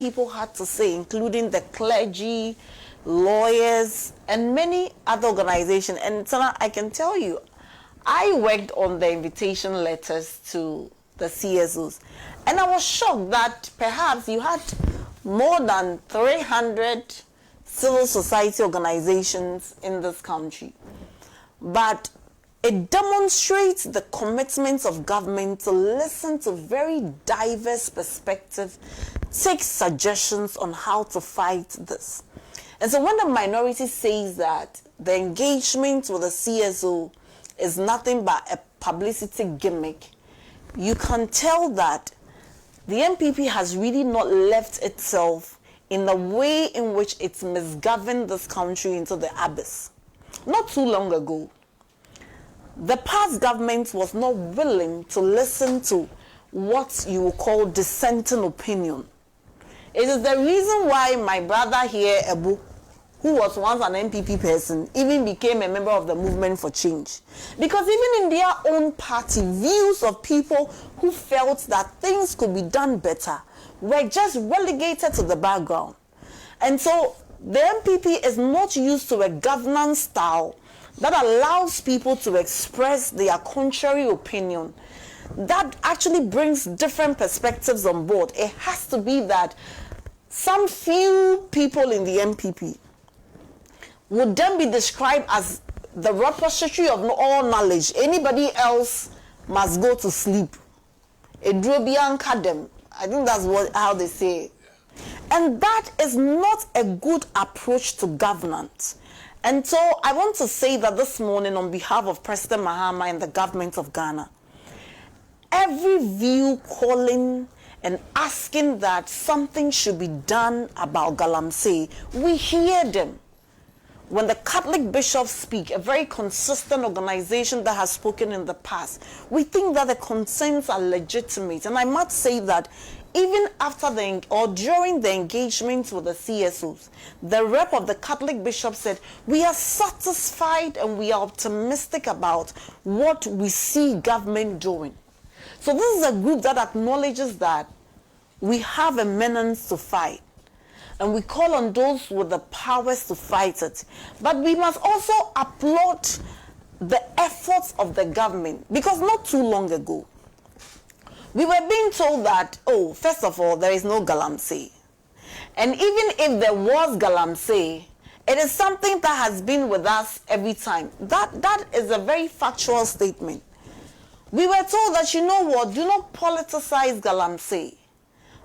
people had to say, including the clergy, lawyers, and many other organizations. And Sana, I can tell you, I worked on the invitation letters to the CSOs, and I was shocked that perhaps you had more than 300 civil society organizations in this country. But it demonstrates the commitment of government to listen to very diverse perspectives, take suggestions on how to fight this. And so when the minority says that the engagement with the CSO is nothing but a publicity gimmick, you can tell that the NPP has really not left itself in the way in which it's misgoverned this country into the abyss. Not too long ago, the past government was not willing to listen to what you would call dissenting opinion. It is the reason why my brother here, Ebu, who was once an NPP person, even became a member of the Movement for Change. Because even in their own party, views of people who felt that things could be done better were just relegated to the background. And so the NPP is not used to a governance style that allows people to express their contrary opinion. That actually brings different perspectives on board. It has to be that some few people in the NPP would then be described as the repository of all knowledge. Anybody else must go to sleep. I think that's how they say it. And that is not a good approach to governance. And so I want to say that this morning on behalf of President Mahama and the government of Ghana, every view calling and asking that something should be done about Galamsey, we hear them. When the Catholic bishops speak, a very consistent organization that has spoken in the past, we think that the concerns are legitimate. And I must say that even after during the engagement with the CSOs, the rep of the Catholic bishop said, we are satisfied and we are optimistic about what we see government doing. So this is a group that acknowledges that we have a menace to fight. And we call on those with the powers to fight it. But we must also applaud the efforts of the government. Because not too long ago, we were being told that, oh, first of all, there is no Galamsey. And even if there was Galamsey, it is something that has been with us every time. That is a very factual statement. We were told that, you know what, do not politicize Galamsey.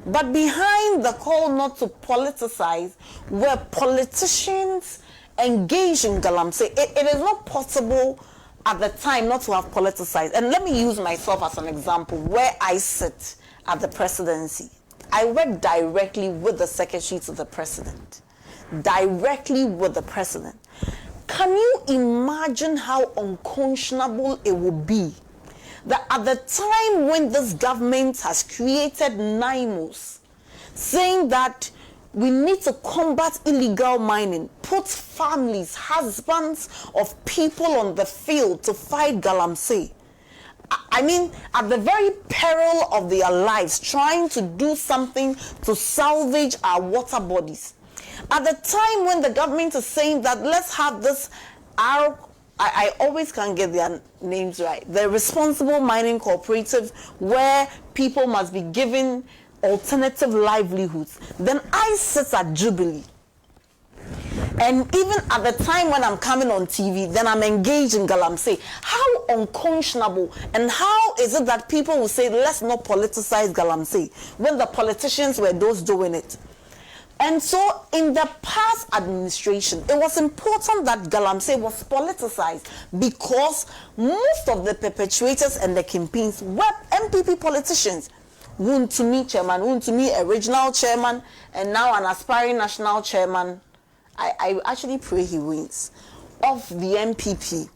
But behind the call not to politicize were politicians engaged in Galamsey. It is not possible at the time not to have politicized. And let me use myself as an example where I sit at the presidency. I work directly with the secretary to the president. Directly with the president. Can you imagine how unconscionable it would be that at the time when this government has created NIMOs, saying that we need to combat illegal mining, put families, husbands of people on the field to fight Galamsey. I mean, at the very peril of their lives, trying to do something to salvage our water bodies. At the time when the government is saying that let's have this I always can't get their names right. The Responsible Mining Cooperative, where people must be given alternative livelihoods. Then I sit at Jubilee. And even at the time when I'm coming on TV, then I'm engaged in Galamsey. How unconscionable, and how is it that people will say, let's not politicize Galamsey, when the politicians were those doing it? And so in the past administration, it was important that Galamsey was politicized because most of the perpetrators and the campaigns were MPP politicians. Wuntumi chairman, Wuntumi original chairman, and now an aspiring national chairman. I actually pray he wins. Of the MPP.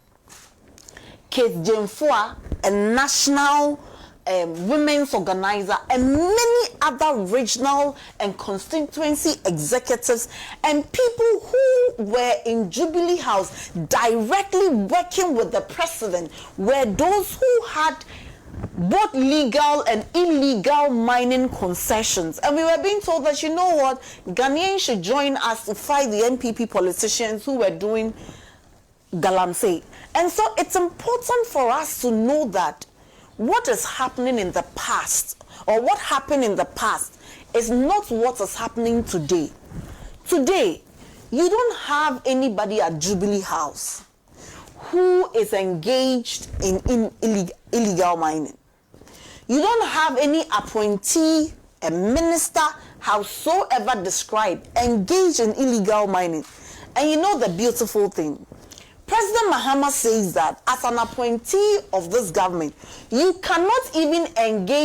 Kate Jemfua, a national women's organizer, and many other regional and constituency executives and people who were in Jubilee House directly working with the president were those who had both legal and illegal mining concessions. And we were being told that, you know what, Ghanaians should join us to fight the NPP politicians who were doing Galamsey. And so it's important for us to know that what is happening in the past, or what happened in the past, is not what is happening today. Today, you don't have anybody at Jubilee House who is engaged in illegal mining. You don't have any appointee, a minister, howsoever described, engaged in illegal mining. And you know the beautiful thing? President Mahama says that as an appointee of this government, you cannot even engage